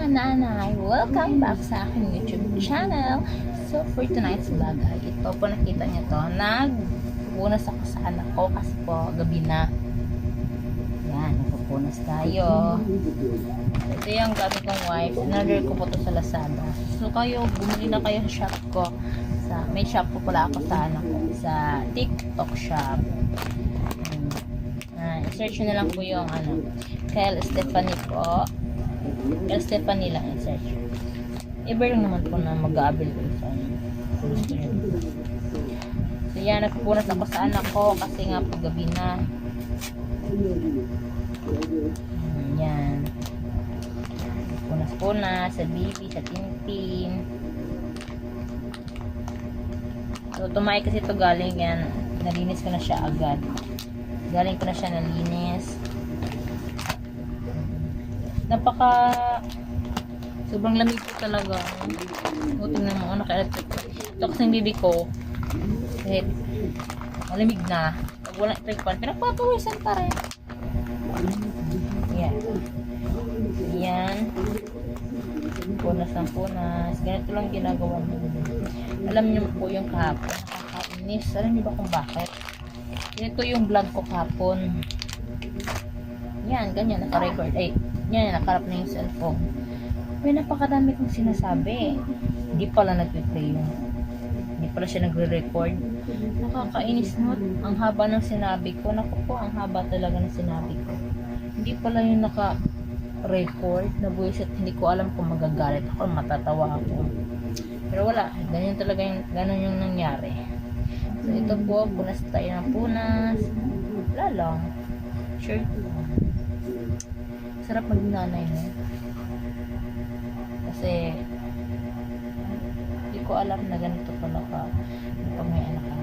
mga nanay! Welcome back sa aking YouTube channel. So for tonight's vlog ay ito po nakita niyo to. Nagpupunas ako sa anak ko kasi po gabi na. Yan, nagpupunas tayo. Ito yung gamit kong wife. In-order ko po to sa Lazada. So kayo, bumili na kayo sa shop ko. May shop po pala ako sa anak ko. Sa TikTok shop. I-search na lang po yung Kyle Stephanie po. Kyle Stephanie lang i-search. Iba lang naman po na mag-aabil ko sa gusto nyo. So yan, nagpupunas ako sa anak ko kasi nga po gabi na. Yan. Punas-punas sa bibi, sa tintin. So tumay kasi ito galing yan. Nalinis ko na siya agad. Galing ko na siya nalinis. Sobrang lamig ko talaga. O, tingnan mo, naka-electric. Ito kasing bibi ko. Kahit malamig na. Pag walang electric fan, pinagpapawisan pa rin. Yan. Yan. Punas ng punas. Ganito lang ginagawa mo. Alam niyo po yung kahapon. Nakakainis. Alam niyo ba kung bakit? Ito yung vlog ko kahapon. Yan, ganyan, naka-record. Ay, yan, nakarap na yung cellphone. May napakadami kong sinasabi. Hindi pala nag-replay yun. Hindi pala siya nagre-record. Nakakainis mo. Ang haba ng sinabi ko. Naku po, ang haba talaga ng sinabi ko. Hindi pala yung naka-record na voice at hindi ko alam kung magagalit ako, matatawa ako. Pero wala, ganyan talaga yung nangyari. So, ito po, punas tayo ng punas. Wala lang. Sure. Sarap maging nanay mo. Kasi, hindi ko alam na ganito pala ka pag may anak ka.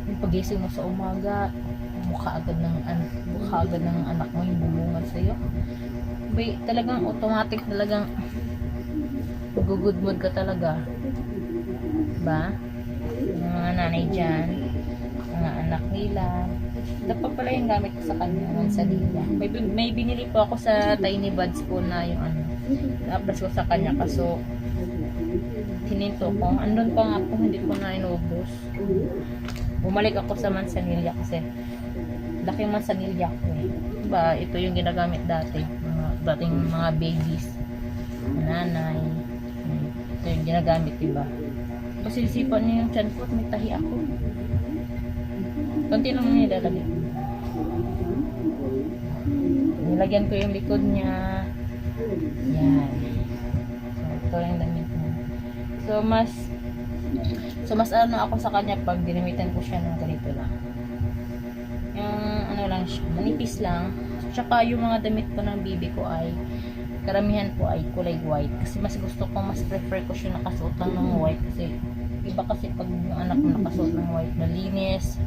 Yung pagising mo sa umaga, mukha agad ng anak mo yung bulungan sa'yo. Talagang automatic, talagang good mood ka talaga. Diba? Yung mga nanay dyan, mga anak nila. Dapat pala yung gamit ko sa kanya ng salila. May binili po ako sa Tiny Buds po na yung na-press ko sa kanya kaso hininto ko. Andun pa nga po, hindi ko na inubos. Bumalik ako sa Manzanilla kasi laking Manzanilla ko eh. Diba, ito yung ginagamit dati. Dating mga babies. Nanay. Ito yung ginagamit, diba? Kasi isipan niyo yung chan ko at may tahi ako. Kunti lang nilalagay. Nilagyan ko yung likod niya. Yan. So, ito yung damit niya. So, mas ako sa kanya pag dinamitan ko siya ng ganito lang. Yung lang siya, manipis lang. Tsaka yung mga damit ko ng bibi ko ay karamihan po ay kulay white. Kasi mas prefer ko siya nakasuot lang ng white. Kasi iba kasi pag yung anak mo nakasuot ng white, malinis.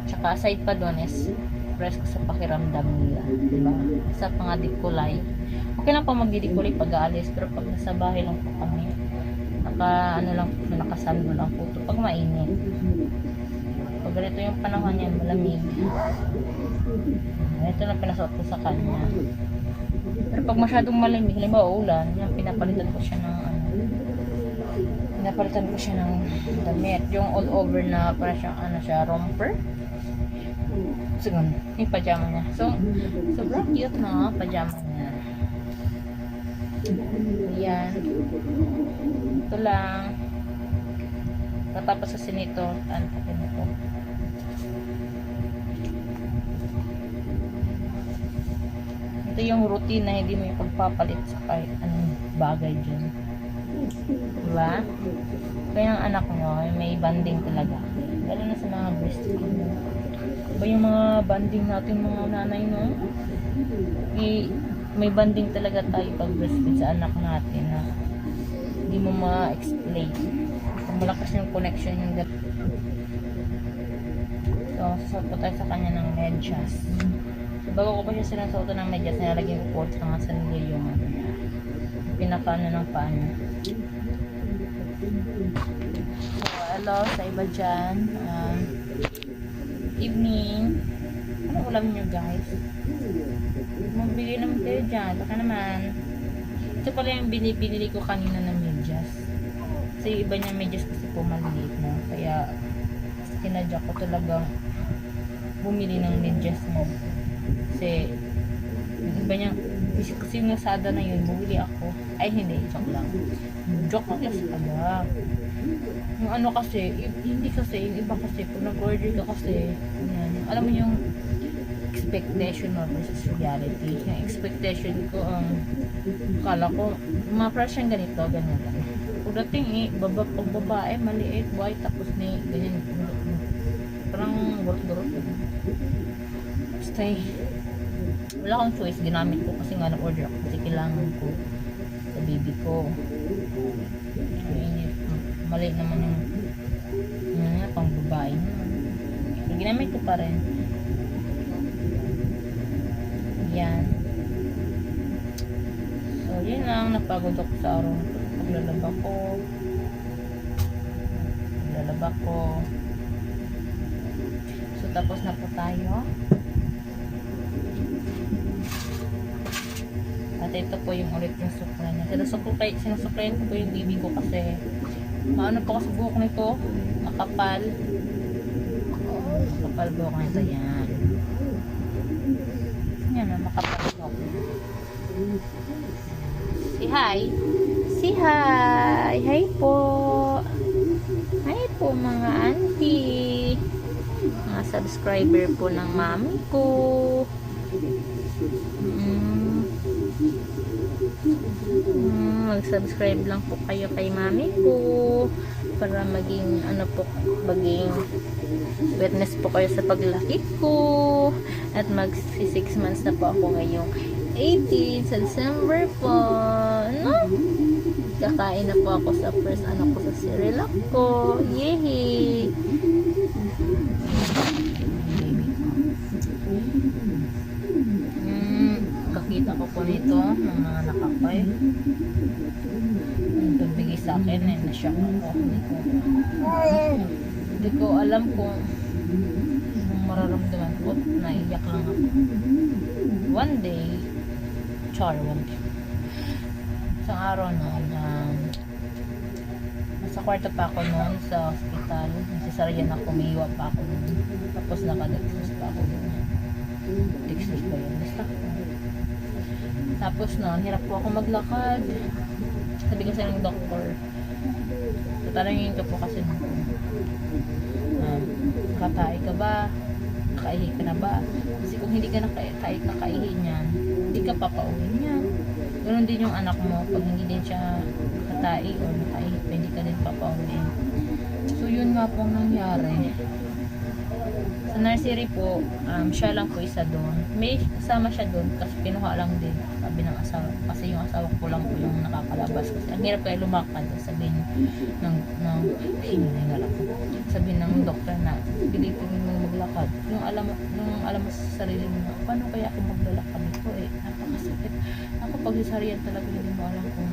Tsaka aside pa doon is press ko sa pakiramdam nila, diba? Sa pangadip kulay. Okay lang pa magdidikulay pag aalis, pero pag nasa bahay lang po kami, nakasando lang po ito pag mainit. Pag ganito yung panahon yan, malamig. Ito na pinasuot ko sa kanya. Pero pag masyadong malamig, halimbawa ulan, yan, pinapalitan ko siya ng damit. Yung all over na parang siyang romper. So, yung pajama niya. So, sobrang cute na pajama niya. Ayan. Ito lang. Tatapos kasi nito, antakin ito. Ito yung routine na hindi mo yung pagpapalit sa kahit anong bagay dyan. Diba? Kaya ang anak nyo, may banding talaga. Lalo na sa mga breastfeeding. Diba yung mga banding natin mga nanay, no? May banding talaga tayo pag breastfeed sa anak natin na hindi mo ma-explain. Kung malakas yung connection yung so, sasot po tayo sa kanya ng medyas. So, bago ko pa siya sinasuotan ng medyas, nilalagyan ko po sa mga sanilya yung pinakaano ng paan. So, hello sa iba dyan. Evening. Ano ulam nyo guys? Magbigay naman kayo dyan. Baka naman Ito pala yung binili ko kanina na medyas. Kasi yung iba niya medyas kasi po maliit na. Kaya tinadya ko talagang bumili ng medyas niya. Kasi yung iba niya, kasi yung Lazada na yun, bumili ako. Ay hindi, joke lang. Joke lang kasi pala. Yung ano kasi, hindi kasi, yung iba kasi, pag nag-order ka kasi, yan, alam mo yung expectation mo versus reality. Yung expectation ko, kala ko, mga fresh yung ganito, ganyan lang. Pagdating pag babae, maliit, white, tapos ni, ganyan, parang gurot-gurot. Basta wala akong choice, ginamit ko kasi nga na-order ako kasi kailangan ko sa baby ko. Mali naman yung pang babae. So, ginamit ko pa rin. Yan. So, yun lang. Napagod ako sa araw. Paglalaba ko. So, tapos na po tayo. At ito po yung ulit yung sukla niya. Sinusuklayan ko po yung baby ko kasi maano po kasi buhok nito. Makapal. Makapal buhok nito. Yan. Yan na, makapal buhok. Say hi. Say hi. Hi po. Hi po mga auntie. Mga subscriber po ng mami ko. Mag-subscribe lang po kayo kay mami ko para maging maging witness po kayo sa paglaki ko at mag 6 months na po ako ngayong 18 sa December po, no? Kakain na po ako sa first ko sa Cerelac ko. Yehey! Kakita ko po nito ng mga nakapay. Yung pagbigay sa akin na-shock ako. Hindi ko alam kung mararamdaman ko. Naiyak lang ako. One day, isang araw noon, nasa kwarto pa ako noon sa hospital. Nasisaryan ako, umiiwa pa ako noon. Tapos nakadexus pa ako noon. Dexus ba yun? Basta tapos noon, hirap po ako maglakad. Sabi kasi ng doktor, tatanungin ko po kasi nakatae ka ba? Nakaihi ka na ba? Kasi kung hindi ka kahit nakaihi niyan, hindi ka papauwi niyan. Ganoon din yung anak mo, pag hindi din siya nakatae o nakaihi, hindi ka din papauwi. So yun nga pong nangyari. Sa nursery po, siya lang po isa doon. May kasama siya doon kasi pinuha lang din, sabi ng asawa. Kasi yung asawa ko lang po yung nakakalabas. Kasi ang hirap kayo lumakad. Sabihin sabihin ng doktor na pilitin mo maglakad. Yung alam mo sa sarili mo, paano kaya ako maglalakad ko napakasakit. Ako pag sisaryan talaga hindi mo alam kung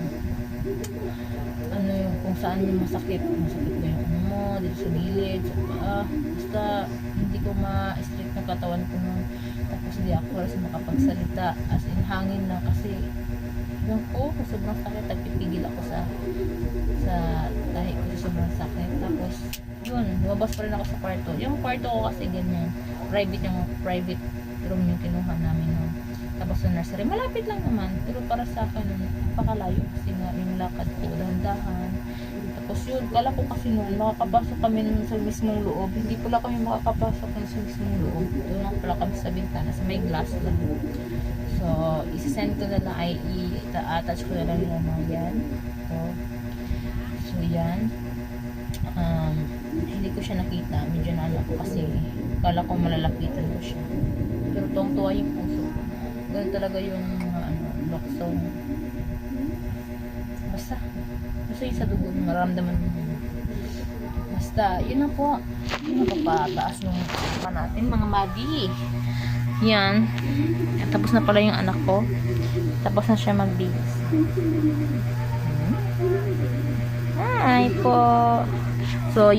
kung saan yung masakit ba yung mo, dito sa gilid, sa paa, basta hindi ko ma-strict ng katawan ko nun. Tapos hindi ako halos makapagsalita, as in hangin lang kasi yung sobrang sakit, nagpipigil ako sa tahi ko, sobrang sakit. Tapos yun, lumabas pa rin ako sa kwarto. Yung kwarto ko kasi ganyan, private room yung kinuha namin nun. Tapos sa nursery, malapit lang naman, pero para sa akin napakalayo kasi nga yung lakad ko dahan-dahan. Tapos yun, kala ko kasi noon makakapasok kami sa mismong loob. Hindi pala kami makakapasok sa mismong loob. Doon lang pala kami sa bintana, sa may glass lang. So, isisend ko na lang, i-attach ko na lang yung mga yan. So yan. Hindi ko siya nakita. Medyo naano ko kasi kala ko malalapitan ko siya. Pero tuwang-tuwa yung puso. Ganun talaga yung lokso. Basta yung sa dugo, maramdaman mo. Basta, yun na po. Yun na papataas yung pa natin, mga madi. Yan. Tapos na pala yung anak ko. Tapos na siya magbihis. Hi po. So, yan.